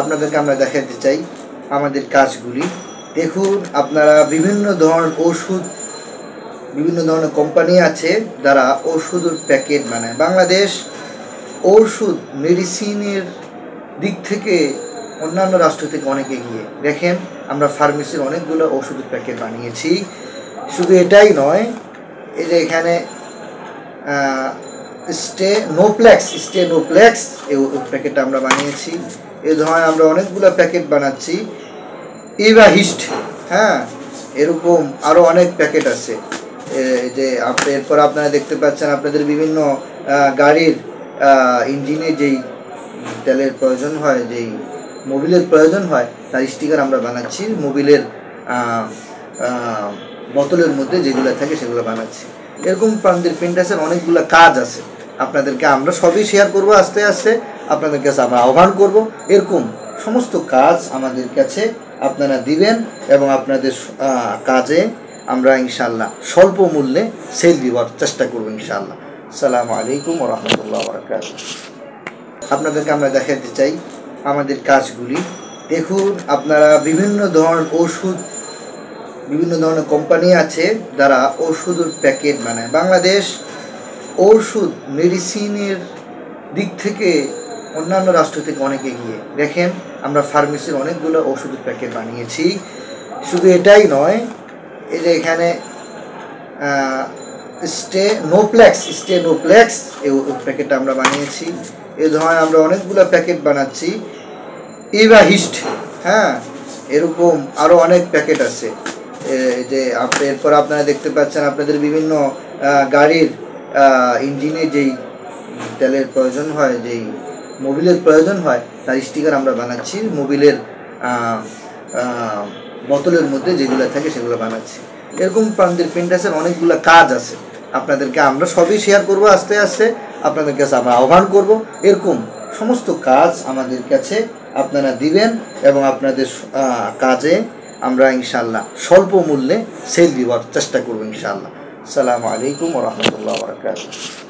আপনাদেরকে আমরা দেখাতে চাই আমাদের কাজগুলি। দেখুন, আপনারা বিভিন্ন ধরনের ওষুধ, বিভিন্ন ধরনের কোম্পানি আছে যারা ওষুধের প্যাকেট বানায়। বাংলাদেশ ওষুধ মেডিসিনের দিক থেকে অন্যান্য রাষ্ট্র থেকে অনেক এগিয়ে। দেখেন, আমরা ফার্মেসির অনেকগুলো ওষুধের প্যাকেট বানিয়েছি। শুধু এটাই নয়, এই যে এখানে স্টেনোপ্লেক্স এই প্যাকেটটা আমরা বানিয়েছি। এই ধরনের আমরা অনেকগুলো প্যাকেট বানাচ্ছি। ইভাহিস্ট, হ্যাঁ, এরকম আরও অনেক প্যাকেট আছে। যে এরপর আপনারা দেখতে পাচ্ছেন আপনাদের বিভিন্ন গাড়ির ইঞ্জিনে যেই তেলের প্রয়োজন হয়, যেই মোবিলের প্রয়োজন হয়, তার স্টিকার আমরা বানাচ্ছি। মোবিলের বোতলের মধ্যে যেগুলো থাকে সেগুলো বানাচ্ছি। এরকম প্রান্তিক প্রিন্টার্সের অনেকগুলো কাজ আছে। আপনাদেরকে আমরা সবই শেয়ার করব আস্তে আস্তে, আপনাদের কাছে আমরা আহ্বান করব। এরকম সমস্ত কাজ আমাদের কাছে আপনারা দিবেন এবং আপনাদের কাজে আমরা ইনশাআল্লাহ স্বল্প মূল্যে সেল দেওয়ার চেষ্টা করব ইনশাআল্লাহ। আসসালামু আলাইকুম ওয়া রাহমাতুল্লাহি ওয়া বারাকাতুহু। আপনাদেরকে আমরা দেখাতে চাই আমাদের কাজগুলি। দেখুন, আপনারা বিভিন্ন ধরনের ওষুধ, বিভিন্ন ধরনের কোম্পানি আছে যারা ওষুধের প্যাকেট বানায়। বাংলাদেশ ওষুধ মেডিসিনের দিক থেকে অন্যান্য রাষ্ট্র থেকে অনেক এগিয়ে। দেখেন, আমরা ফার্মেসির অনেকগুলো ওষুধের প্যাকেট বানিয়েছি। শুধু এটাই নয়, এই যে এখানে স্টেনোপ্লেক্স এই প্যাকেটটা আমরা বানিয়েছি। এই ধরনের আমরা অনেকগুলো প্যাকেট বানাচ্ছি। ইভাহিস্ট, হ্যাঁ, এরকম আরও অনেক প্যাকেট আছে। যে এরপর আপনারা দেখতে পাচ্ছেন আপনাদের বিভিন্ন গাড়ির ইঞ্জিনে যেই তেলের প্রয়োজন হয়, যেই মোবিলের প্রয়োজন হয়, তার স্টিকার আমরা বানাচ্ছি। মোবিলের বোতলের মধ্যে যেগুলো থাকে সেগুলো বানাচ্ছি। এরকম প্রান্তিক প্রিন্টার্সের অনেকগুলো কাজ আছে। আপনাদেরকে আমরা সবই শেয়ার করব আস্তে আস্তে, আপনাদের কাছে আমরা আহ্বান করব। এরকম সমস্ত কাজ আমাদের কাছে আপনারা দিবেন এবং আপনাদের কাজে আমরা ইনশাআল্লাহ স্বল্প মূল্যে সেল দেওয়ার চেষ্টা করব ইনশাআল্লাহ। আসসালামু আলাইকুম ওয়া রাহমাতুল্লাহি ওয়া বারাকাতুহু।